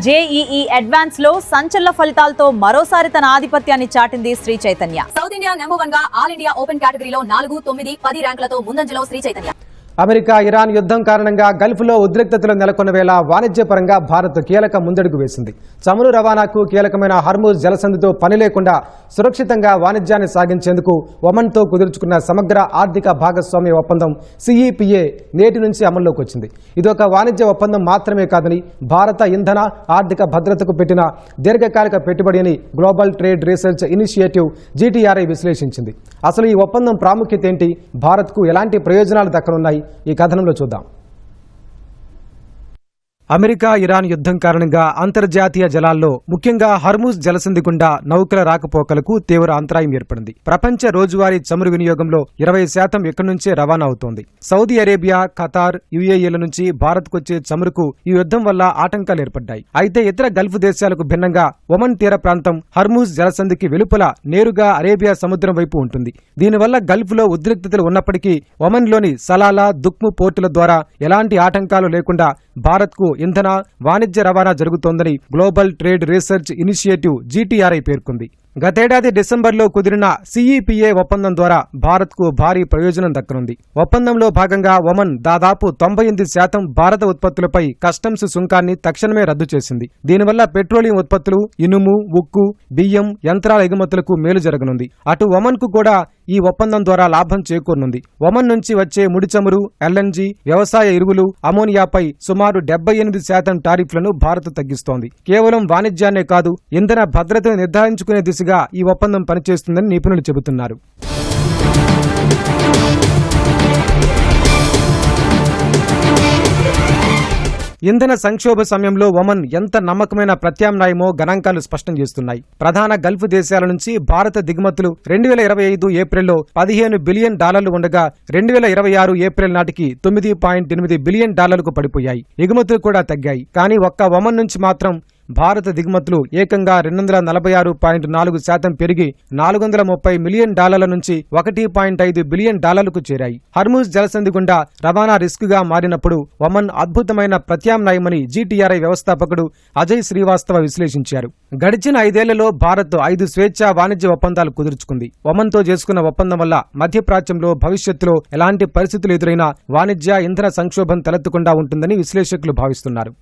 JEE advance లో సంచలన ఫలితాలతో మరోసారి తన ఆధిపత్యాన్ని చాటింది Shri Chaitanya. South India number 1 గా ఆల్ ఇండియా ఓపెన్ కేటగిరీలో 4, 9, 10 ర్యాంకులతో ముందంజలో శ్రీ చైతన్య. అమెరికా ఇరాన్ యుద్ధం కారణంగా గల్ఫ్లో ఉద్రిక్తతలు నెలకొన్న వేళ వాణిజ్యపరంగా భారత్ కీలక ముందడుగు వేసింది. చమురు రవాణాకు కీలకమైన హర్మూజ్ జలసంధితో పని లేకుండా సురక్షితంగా వాణిజ్యాన్ని సాగించేందుకు ఒమన్తో కుదుర్చుకున్న సమగ్ర ఆర్థిక భాగస్వామ్య ఒప్పందం సిఈపిఏ నేటి నుంచి అమల్లోకి వచ్చింది. ఇదొక వాణిజ్య ఒప్పందం మాత్రమే కాదని భారత ఇంధన ఆర్థిక భద్రతకు పెట్టిన దీర్ఘకాలిక పెట్టుబడి అని global trade research initiative GTRI విశ్లేషించింది. అసలు ఈ ఒప్పందం ప్రాముఖ్యత ఏంటి, భారత్కు ఎలాంటి ప్రయోజనాలు దక్కనున్నాయి, ఈ కథనంలో చూద్దాం. అమెరికా ఇరాన్ యుద్ధం కారణంగా అంతర్జాతీయ జలాల్లో ముఖ్యంగా హర్మూజ్ జలసంధి గుండా నౌకల రాకపోకలకు తీవ్ర అంతరాయం ఏర్పడింది. ప్రపంచ రోజువారీ చమురు వినియోగంలో 20% ఇక్కడి నుంచే రవాణా అవుతోంది. సౌదీ అరేబియా, ఖతార్, యుఏఈల నుంచి భారత్కొచ్చే చమురుకు ఈ యుద్ధం వల్ల ఆటంకాలు ఏర్పడ్డాయి. అయితే ఇతర గల్ఫ్ దేశాలకు భిన్నంగా ఒమన్ తీర ప్రాంతం హర్మూజ్ జలసంధికి వెలుపల నేరుగా అరేబియా సముద్రం వైపు ఉంటుంది. దీనివల్ల గల్ఫ్లో ఉద్రిక్తతలు ఉన్నప్పటికీ ఒమన్లోని సలాలా, దుక్ము పోర్టుల ద్వారా ఎలాంటి ఆటంకాలు లేకుండా భారత్కు ఇంధన, వాణిజ్య రవాణా జరుగుతోందని global trade research initiative GTRI పేర్కొంది. గతేడాది డిసెంబర్లో కుదిరిన సిఈపిఏ ఒప్పందం ద్వారా భారత్కు భారీ ప్రయోజనం దక్కనుంది. ఒప్పందంలో భాగంగా ఒమన్ దాదాపు 98% భారత ఉత్పత్తులపై కస్టమ్స్ సుంకాన్ని తక్షణమే రద్దు చేసింది. దీనివల్ల పెట్రోలియం ఉత్పత్తులు, ఇనుము, ఉక్కు, బియ్యం, యంత్రాల ఎగుమతులకు మేలు జరగనుంది. అటు ఒమన్కు కూడా ఈ ఒప్పందం ద్వారా లాభం చేకూరనుంది. ఒమన్ నుంచి వచ్చే ముడి చమురు, ఎల్ఎన్జీ, వ్యవసాయ ఎరువులు, అమోనియాపై సుమారు 78% టారిఫ్లను భారత్ తగ్గిస్తోంది. కేవలం వాణిజ్యాన్నే కాదు, ఇంధన భద్రతను నిర్ధారించుకునే దిశగా ఈ ఒప్పందం పనిచేస్తుందని నిపుణులు చెబుతున్నారు. ఇంధన సంక్షోభ సమయంలో ఒమన్ ఎంత నమ్మకమైన ప్రత్యామ్నాయమో గణాంకాలు స్పష్టం చేస్తున్నాయి. ప్రధాన గల్ఫ్ దేశాల నుంచి భారత దిగుమతులు 2025 ఏప్రిల్లో $15 బిలియన్ ఉండగా 2026 ఏప్రిల్ నాటికి $9.8 బిలియన్ పడిపోయాయి. ఎగుమతులు కూడా తగ్గాయి. కానీ ఒక్క ఒమన్ నుంచి మాత్రం భారత దిగుమతులు ఏకంగా 246.4% పెరిగి $430 మిలియన్ నుంచి $1.5 బిలియన్ చేరాయి. హర్మూజ్ జలసంధి గుండా రవాణా రిస్క్ గా మారినప్పుడు ఒమన్ అద్భుతమైన ప్రత్యామ్నాయమని జీటీఆర్ఐ వ్యవస్థాపకుడు అజయ్ శ్రీవాస్తవ విశ్లేషించారు. గడిచిన 5 ఏళ్లలో భారత్ 5 స్వేచ్ఛా వాణిజ్య ఒప్పందాలు కుదుర్చుకుంది. ఒమన్తో చేసుకున్న ఒప్పందం వల్ల మధ్యప్రాచ్యంలో భవిష్యత్తులో ఎలాంటి పరిస్థితులు ఎదురైనా వాణిజ్య, ఇంధన సంక్షోభం తలెత్తకుండా ఉంటుందని విశ్లేషకులు భావిస్తున్నారు.